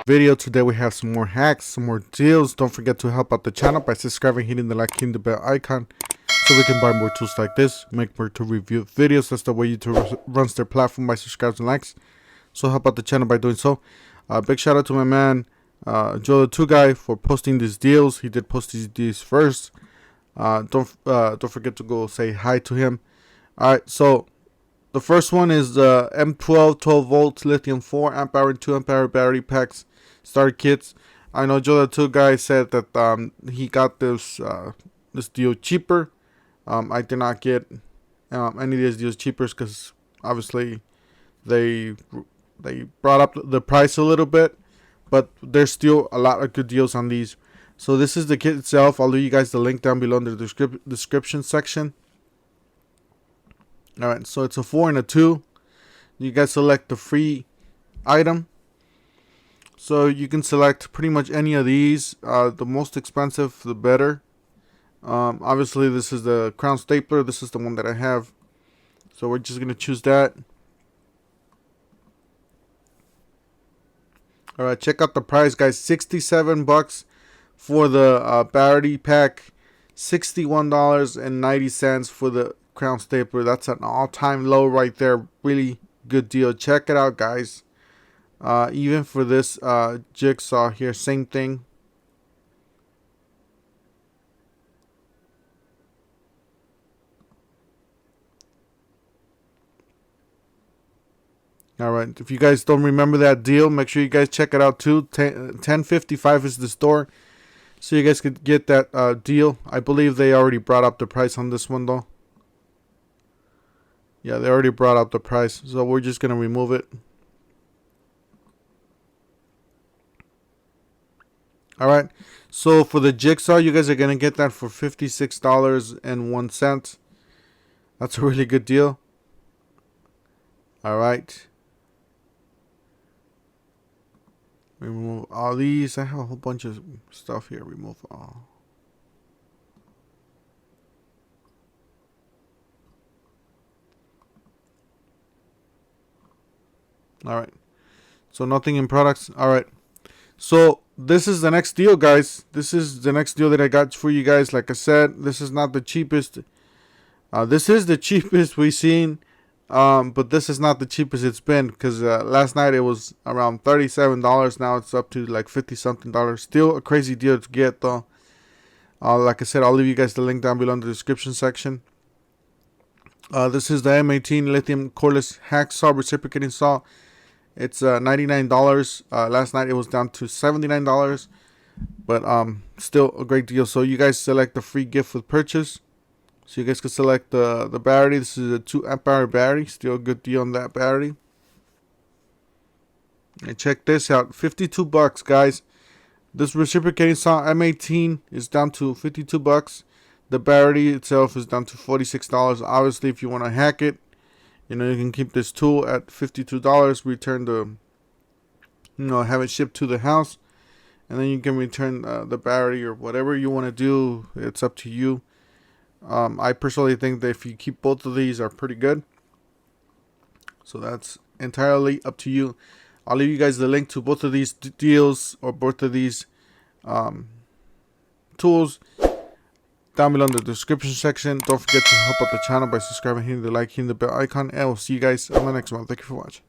video. Today we have some more hacks, some more deals. Don't forget to help out the channel by subscribing, hitting the like, hitting the bell icon, so we can buy more tools like this, make more to review videos. That's the way YouTube runs their platform, by subscribes and likes. So help out the channel by doing so. Big shout out to my man Joe the 2 guy for posting these deals. He did post these deals first. Don't forget to go say hi to him. Alright, so the first one is the M12 12 volt lithium 4 amp hour and 2 amp hour battery packs starter kits. I know Joe the 2 guy said that he got this deal cheaper. I did not get any of these deals cheaper because obviously they brought up the price a little bit, but there's still a lot of good deals on these. So this is the kit itself. I'll leave you guys the link down below in the description section. Alright, so it's a 4 and a 2. You guys select the free item. So you can select pretty much any of these. The most expensive, the better. Obviously, this is the crown stapler. This is the one that I have. So we're just going to choose that. Alright, check out the price, guys. $67 for the battery pack. $61.90 for the crown stapler. That's an all-time low right there. Really good deal. Check it out, guys. Even for this jigsaw here, same thing. Alright, if you guys don't remember that deal, make sure you guys check it out too. 1055 is the store, so you guys could get that deal. I believe they already brought up the price on this one though. Yeah, they already brought up the price, so we're just gonna remove it. Alright, so for the jigsaw, you guys are gonna get that for $56.01. That's a really good deal. Alright, remove all these. I have a whole bunch of stuff here. Remove all. Alright, so nothing in products. Alright, so this is the next deal, guys. This is the next deal that I got for you guys. Like I said, this is not the cheapest. This is the cheapest we've seen, but this is not the cheapest it's been, because last night it was around $37. Now it's up to like 50 something dollars. Still a crazy deal to get though. Like I said, I'll leave you guys the link down below in the description section. This is the M18 lithium cordless hacksaw reciprocating saw. It's $99. Last night it was down to $79, but still a great deal. So you guys select the free gift with purchase. So you guys can select the battery. This is a 2 amp hour battery. Still a good deal on that battery. And check this out, $52, guys. This reciprocating saw M18 is down to $52. The battery itself is down to $46. Obviously, if you want to hack it, you know, you can keep this tool at $52. Return the, have it shipped to the house, and then you can return the battery or whatever you want to do. It's up to you. I personally think that if you keep both of these are pretty good. So that's entirely up to you. I'll leave you guys the link to both of these deals or both of these tools down below in the description section. Don't forget to help out the channel by subscribing, hitting the like, hitting the bell icon, and we'll see you guys on the next one. Thank you for watching.